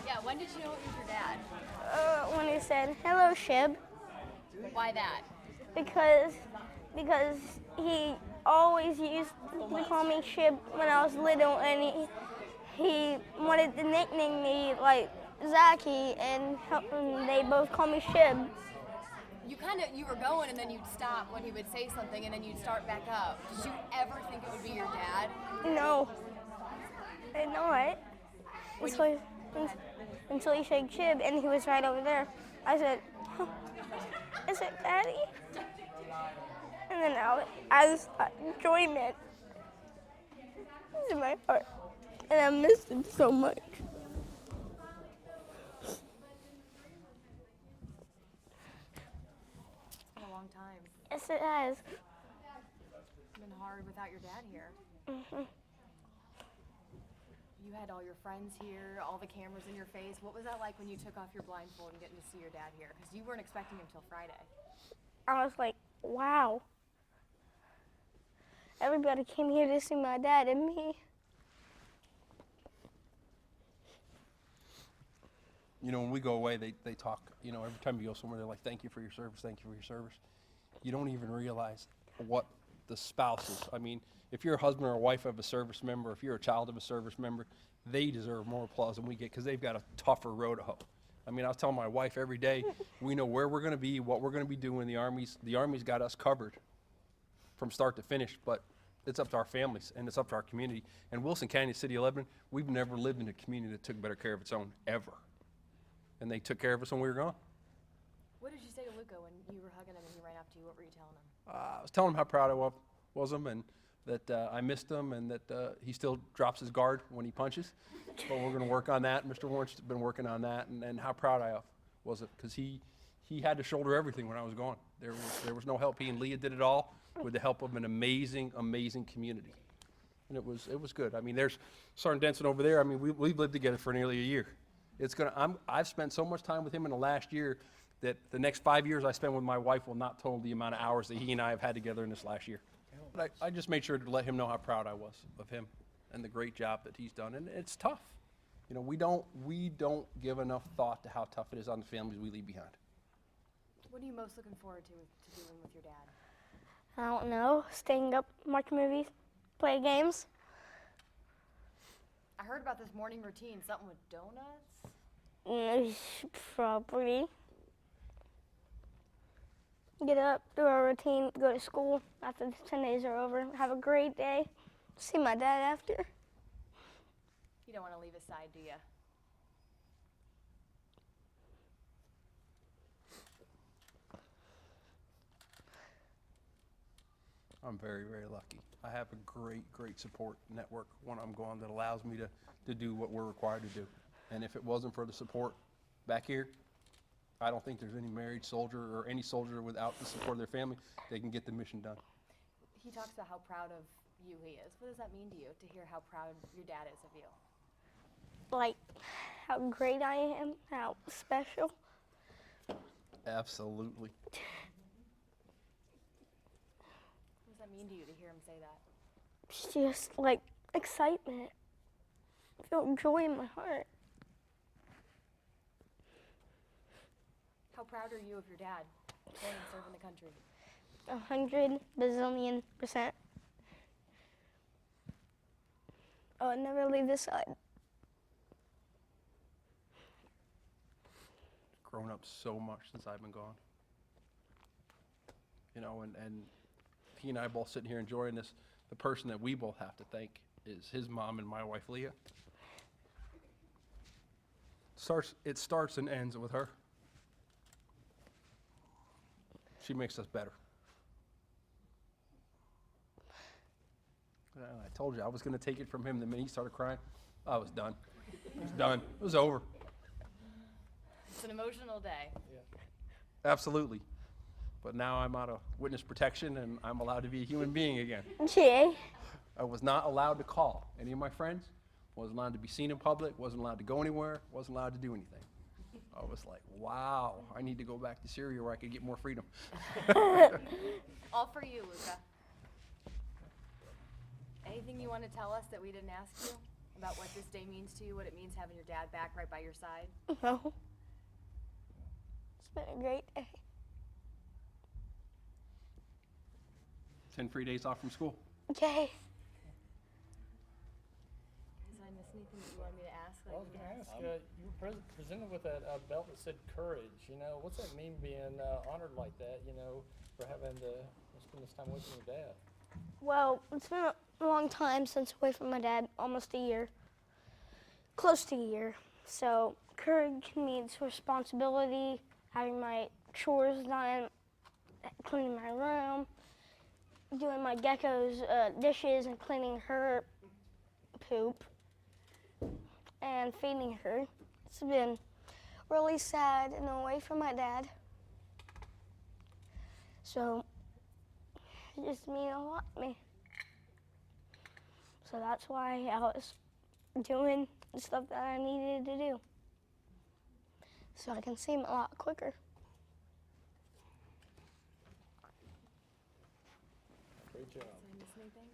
Yeah, when did you know it was your dad? When he said, "Hello, Shib," Why that? because because he always used to call me Shib when I was little, and he wanted to nickname me like Zaki, and they both call me Shib. You were going and then you'd stop when he would say something and then you'd start back up. Did you ever think it would be your dad? No, I know it. When Until he, until he said Shib, and he was right over there. I said, huh, "Is it Daddy?" And then I just got enjoyment in my heart, and I missed him so much. It's been a long time. Yes, it has. It's been hard without your dad here. You had all your friends here, all the cameras in your face. What was that like when you took off your blindfold and getting to see your dad here? Because you weren't expecting him till Friday. I was like, wow. Everybody came here to see my dad and me. You know, when we go away, they talk, you know, every time you go somewhere, they're like, thank you for your service, thank you for your service. You don't even realize what the spouses, I mean, if you're a husband or a wife of a service member, if you're a child of a service member, they deserve more applause than we get because they've got a tougher road to hoe. I mean, I was telling my wife every day, we know where we're going to be, what we're going to be doing. The Army's got us covered from start to finish, but it's up to our families and it's up to our community. And Wilson County, City of Lebanon, we've never lived in a community that took better care of its own, ever. And they took care of us when we were gone. What did you say to Luca when you were hugging him and he ran up to you? What were you telling him? I was telling him how proud I was of him and that I missed him and that he still drops his guard when he punches. But we're going to work on that. Mr. Warren's been working on that and how proud I was of because he had to shoulder everything when I was gone. There was no help. He and Leah did it all with the help of an amazing, amazing community. And it was good. I mean, there's Sergeant Denson over there. I mean, we've lived together for nearly a year. I've spent so much time with him in the last year that the next 5 years I spend with my wife will not total the amount of hours that he and I have had together in this last year. But I just made sure to let him know how proud I was of him and the great job that he's done. And it's tough. You know, we don't give enough thought to how tough it is on the families we leave behind. What are you most looking forward to doing with your dad? I don't know, staying up, watch movies, play games. I heard about this morning routine, something with donuts? Probably. Get up, do our routine, go to school after the 10 days are over, have a great day, see my dad after. You don't want to leave his side, do you? I'm very, very lucky. I have a great, great support network when I'm gone that allows me to do what we're required to do. And if it wasn't for the support back here, I don't think there's any married soldier or any soldier without the support of their family that can get the mission done. He talks about how proud of you he is. What does that mean to you to hear how proud your dad is of you? Like, how great I am, how special. Absolutely. What does that mean to you to hear him say that? It's just like excitement. I feel joy in my heart. How proud are you of your dad going and serving the country? 100 bazillion%. I would never leave this side. Grown up so much since I've been gone. You know, and he and I both sitting here enjoying this. The person that we both have to thank is his mom and my wife, Leah. It starts and ends with her. She makes us better. I told you I was going to take it from him. The minute he started crying, I was done. It was done. It was over. It's an emotional day. Absolutely. But now I'm out of witness protection and I'm allowed to be a human being again. Jay. I was not allowed to call any of my friends, wasn't allowed to be seen in public, wasn't allowed to go anywhere, wasn't allowed to do anything. I was like, wow, I need to go back to Syria where I could get more freedom. All for you, Luca. Anything you want to tell us that we didn't ask you? about what this day means to you, what it means having your dad back right by your side? No. It's been a great day. 10 free days off from school. Okay. Did I miss anything that you wanted me to ask? I was going to ask, you were presented with that belt that said courage. You know, what's that mean being honored like that, you know, for having to spend this time away from your dad? Well, it's been a long time since away from my dad, almost a year. Close to a year. So courage means responsibility, having my chores done, cleaning my room, doing my gecko's dishes and cleaning her poop and feeding her. It's been really sad and away from my dad. So it just means a lot to me. So that's why I was doing the stuff that I needed to do. So I can see him a lot quicker. Great job. Did I miss anything?